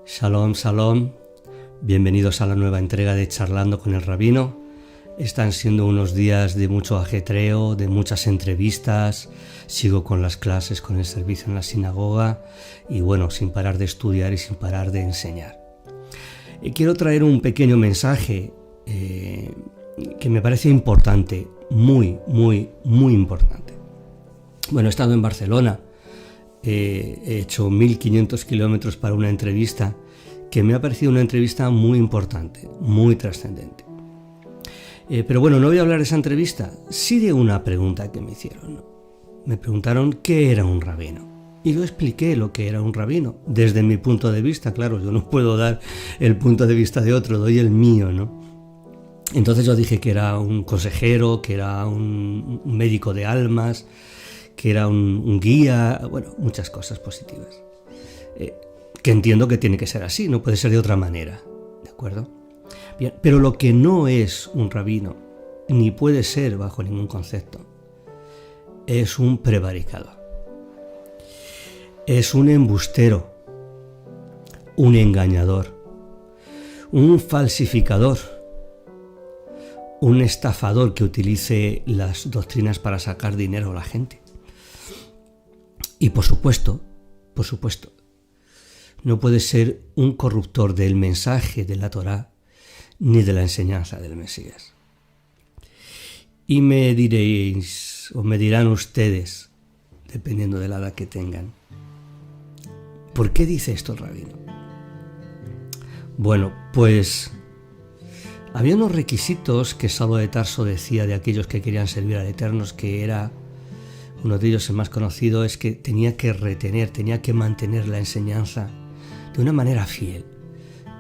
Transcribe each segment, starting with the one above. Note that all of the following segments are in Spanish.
Shalom, shalom, bienvenidos a la nueva entrega de Charlando con el Rabino. Están siendo unos días de mucho ajetreo, de muchas entrevistas, sigo con las clases, con el servicio en la sinagoga y bueno, sin parar de estudiar y sin parar de enseñar. Quiero traer un pequeño mensaje que me parece importante, muy importante. Bueno, he estado en Barcelona. He hecho 1500 kilómetros para una entrevista que me ha parecido una entrevista muy importante, muy trascendente. Pero bueno, no voy a hablar de esa entrevista, sí de una pregunta que me hicieron. Me preguntaron qué era un rabino. Y yo expliqué lo que era un rabino, desde mi punto de vista, claro, yo no puedo dar el punto de vista de otro, doy el mío, ¿no? Entonces yo dije que era un consejero, que era un médico de almas, que era un guía, bueno, muchas cosas positivas. Que entiendo que tiene que ser así, no puede ser de otra manera, ¿de acuerdo? Bien, pero lo que no es un rabino, ni puede ser bajo ningún concepto, es un prevaricador. Es un embustero, un engañador, un falsificador, un estafador que utilice las doctrinas para sacar dinero a la gente. Y por supuesto, no puede ser un corruptor del mensaje de la Torá ni de la enseñanza del Mesías. Y me diréis, o me dirán ustedes, dependiendo de la edad que tengan, ¿por qué dice esto el rabino? Bueno, pues había unos requisitos que Saulo de Tarso decía de aquellos que querían servir al Eterno, que era, uno de ellos, el más conocido, es que tenía que retener, tenía que mantener la enseñanza de una manera fiel,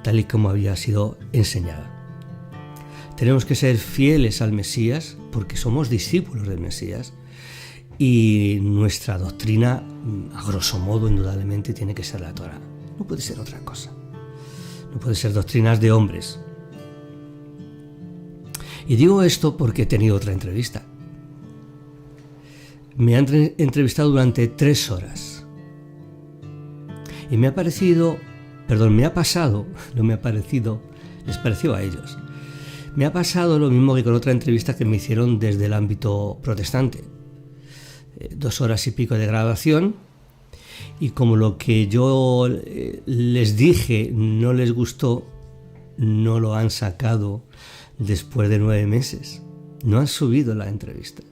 tal y como había sido enseñada. Tenemos que ser fieles al Mesías porque somos discípulos del Mesías y nuestra doctrina, a grosso modo, indudablemente, tiene que ser la Torá. No puede ser otra cosa. No puede ser doctrinas de hombres. Y digo esto porque he tenido otra entrevista. Me han entrevistado durante 3 horas. Y me ha pasado, no me ha parecido, les pareció a ellos. Me ha pasado lo mismo que con otra entrevista que me hicieron desde el ámbito protestante. 2 horas y pico de grabación. Y como lo que yo les dije no les gustó, no lo han sacado después de 9 meses. No han subido la entrevista.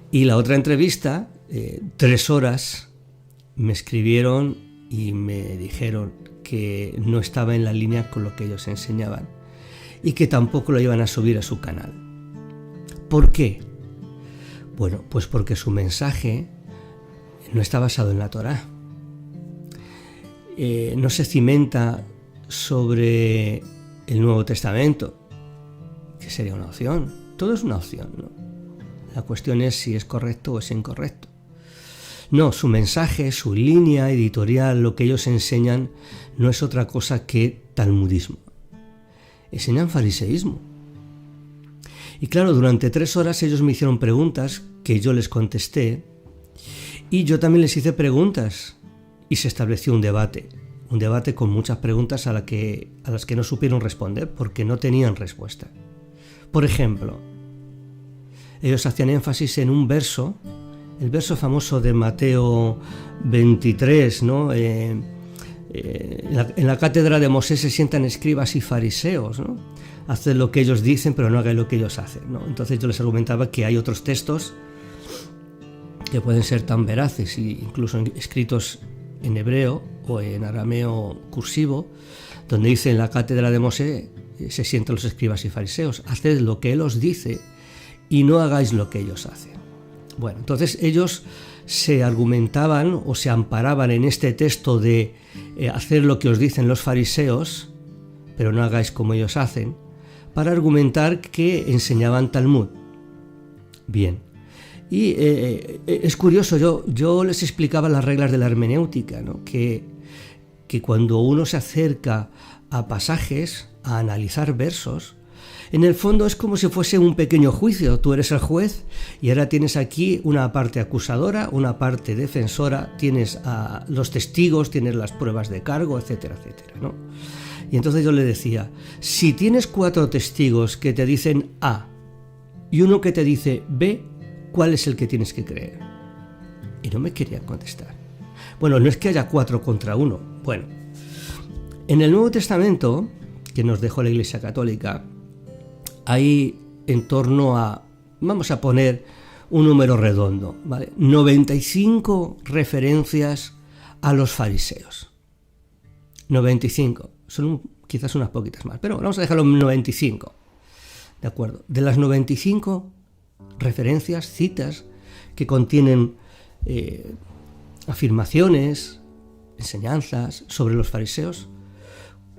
Y la otra entrevista, 3 horas, me escribieron y me dijeron que no estaba en la línea con lo que ellos enseñaban y que tampoco lo iban a subir a su canal. ¿Por qué? Bueno, pues porque su mensaje no está basado en la Torá. No se cimenta sobre el Nuevo Testamento, que sería una opción. Todo es una opción, ¿no? La cuestión es si es correcto o es incorrecto. No, su mensaje, su línea editorial, lo que ellos enseñan, no es otra cosa que talmudismo. Enseñan fariseísmo. Y claro, durante 3 horas ellos me hicieron preguntas que yo les contesté y yo también les hice preguntas y se estableció un debate con muchas preguntas a las que no supieron responder porque no tenían respuesta. Por ejemplo, ellos hacían énfasis en un verso, el verso famoso de Mateo 23, ¿no? En la cátedra de Moisés se sientan escribas y fariseos, ¿no? Haced lo que ellos dicen, pero no hagáis lo que ellos hacen, ¿no? Entonces yo les argumentaba que hay otros textos que pueden ser tan veraces, incluso escritos en hebreo o en arameo cursivo, donde dice en la cátedra de Moisés se sientan los escribas y fariseos, haced lo que él os dice y no hagáis lo que ellos hacen. Bueno, entonces ellos se argumentaban o se amparaban en este texto de hacer lo que os dicen los fariseos, pero no hagáis como ellos hacen, para argumentar que enseñaban Talmud. Bien, y es curioso, yo les explicaba las reglas de la hermenéutica, ¿no? que cuando uno se acerca a pasajes, a analizar versos, En el fondo es como si fuese un pequeño juicio. Tú eres el juez y ahora tienes aquí una parte acusadora, una parte defensora, tienes a los testigos, tienes las pruebas de cargo, etcétera, etcétera, ¿no? Y entonces yo le decía, si tienes 4 testigos que te dicen A y uno que te dice B, ¿cuál es el que tienes que creer? Y no me querían contestar. Bueno, no es que haya 4 contra 1. Bueno, en el Nuevo Testamento, que nos dejó la Iglesia Católica, hay en torno a, vamos a poner un número redondo, ¿vale? 95 referencias a los fariseos. 95. Son quizás unas poquitas más, pero vamos a dejarlo en 95. ¿De acuerdo? De las 95 referencias, citas, que contienen afirmaciones, enseñanzas sobre los fariseos,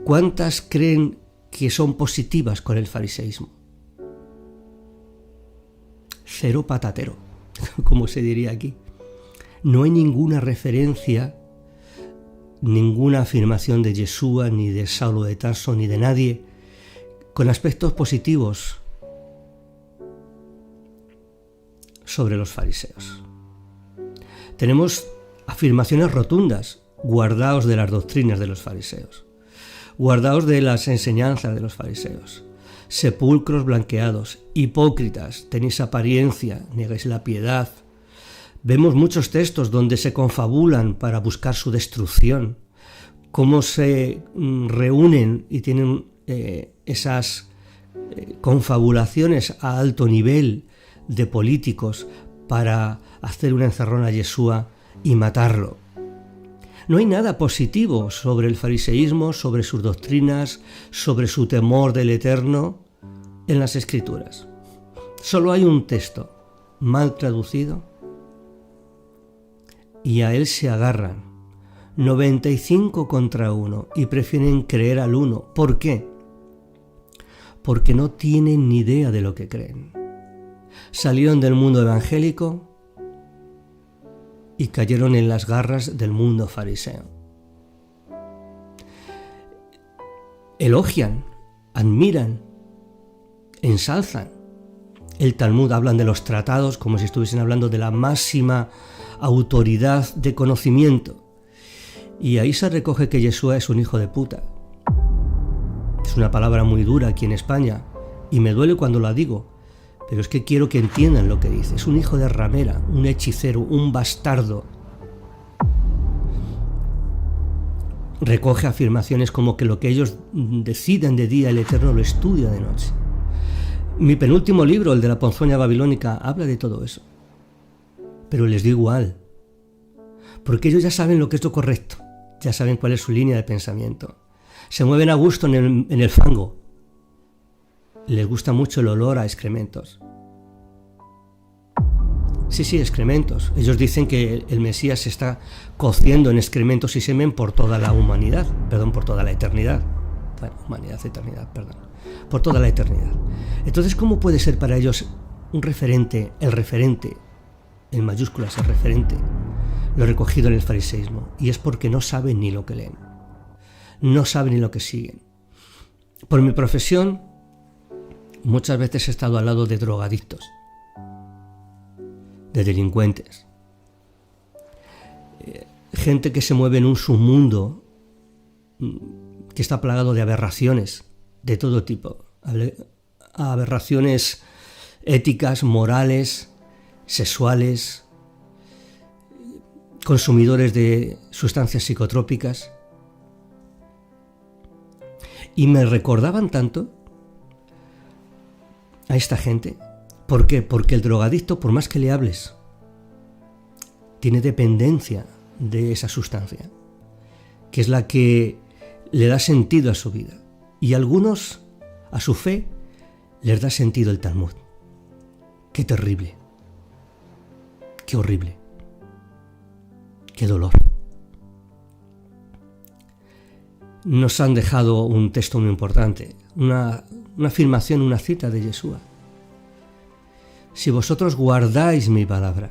¿cuántas creen que son positivas con el fariseísmo? 0 patatero, como se diría aquí. No hay ninguna referencia, ninguna afirmación de Yeshua, ni de Saulo de Tarso, ni de nadie con aspectos positivos sobre los fariseos. Tenemos afirmaciones rotundas: guardaos de las doctrinas de los fariseos, guardaos de las enseñanzas de los fariseos, sepulcros blanqueados, hipócritas, tenéis apariencia, negáis la piedad. Vemos muchos textos donde se confabulan para buscar su destrucción, cómo se reúnen y tienen esas confabulaciones a alto nivel de políticos para hacer una encerrona a Yeshua y matarlo. No hay nada positivo sobre el fariseísmo, sobre sus doctrinas, sobre su temor del Eterno en las Escrituras. Solo hay un texto mal traducido y a él se agarran 95 contra 1 y prefieren creer al uno. ¿Por qué? Porque no tienen ni idea de lo que creen. Salieron del mundo evangélico y cayeron en las garras del mundo fariseo. Elogian, admiran, ensalzan el Talmud, hablan de los tratados como si estuviesen hablando de la máxima autoridad de conocimiento. Y ahí se recoge que Yeshua es un hijo de puta. Es una palabra muy dura aquí en España y me duele cuando la digo, pero es que quiero que entiendan lo que dice. Es un hijo de ramera, un hechicero, un bastardo. Recoge afirmaciones como que lo que ellos deciden de día, el Eterno lo estudia de noche. Mi penúltimo libro, el de la ponzoña babilónica, habla de todo eso. Pero les da igual, porque ellos ya saben lo que es lo correcto, ya saben cuál es su línea de pensamiento. Se mueven a gusto en el fango. Les gusta mucho el olor a excrementos. Sí, excrementos. Ellos dicen que el Mesías se está cociendo en excrementos y semen por toda la humanidad, por toda la eternidad. Bueno, humanidad, eternidad, por toda la eternidad. Entonces, ¿cómo puede ser para ellos un referente, el referente, en mayúsculas el referente, lo recogido en el fariseísmo? Y es porque no saben ni lo que leen, no saben ni lo que siguen. Por mi profesión, muchas veces he estado al lado de drogadictos, de delincuentes, gente que se mueve en un submundo que está plagado de aberraciones de todo tipo, aberraciones éticas, morales, sexuales, consumidores de sustancias psicotrópicas. Y me recordaban tanto a esta gente. ¿Por qué? Porque el drogadicto, por más que le hables, tiene dependencia de esa sustancia, que es la que le da sentido a su vida. Y a algunos, a su fe, les da sentido el Talmud. ¡Qué terrible! ¡Qué horrible! ¡Qué dolor! Nos han dejado un texto muy importante, una afirmación, una cita de Yeshua. Si vosotros guardáis mi palabra,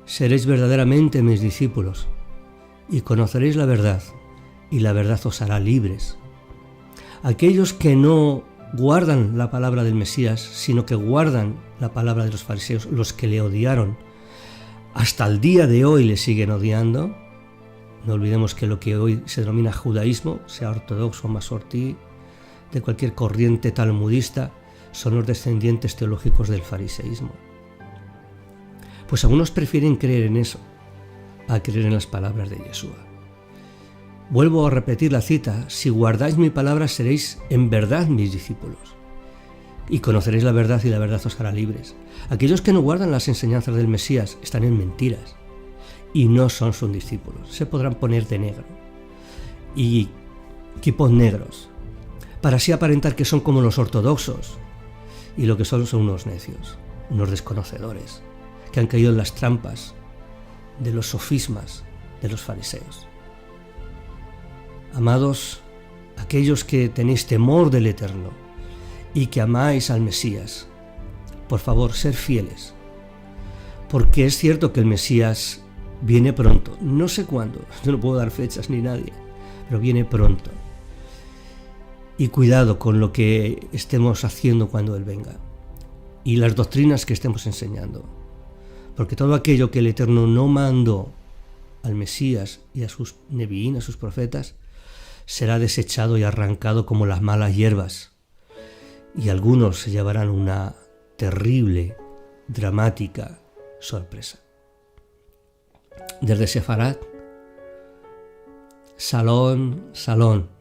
seréis verdaderamente mis discípulos y conoceréis la verdad, y la verdad os hará libres. Aquellos que no guardan la palabra del Mesías, sino que guardan la palabra de los fariseos, los que le odiaron. Hasta el día de hoy le siguen odiando. No olvidemos que lo que hoy se denomina judaísmo, sea ortodoxo, masortí, de cualquier corriente talmudista, son los descendientes teológicos del fariseísmo. Pues algunos prefieren creer en eso, a creer en las palabras de Yeshua. Vuelvo a repetir la cita: si guardáis mi palabra seréis en verdad mis discípulos, y conoceréis la verdad y la verdad os hará libres. Aquellos que no guardan las enseñanzas del Mesías están en mentiras y no son sus discípulos. Se podrán poner de negro y quipos negros para así aparentar que son como los ortodoxos, y lo que son unos necios, unos desconocedores que han caído en las trampas de los sofismas de los fariseos. Amados, aquellos que tenéis temor del Eterno y que amáis al Mesías, por favor, sed fieles, porque es cierto que el Mesías viene pronto. No sé cuándo, yo no puedo dar fechas ni nadie, pero viene pronto. Y cuidado con lo que estemos haciendo cuando Él venga y las doctrinas que estemos enseñando, porque todo aquello que el Eterno no mandó al Mesías y a sus neviín, a sus profetas, será desechado y arrancado como las malas hierbas, y algunos se llevarán una terrible, dramática sorpresa. Desde Sefarat, Salón, Salón.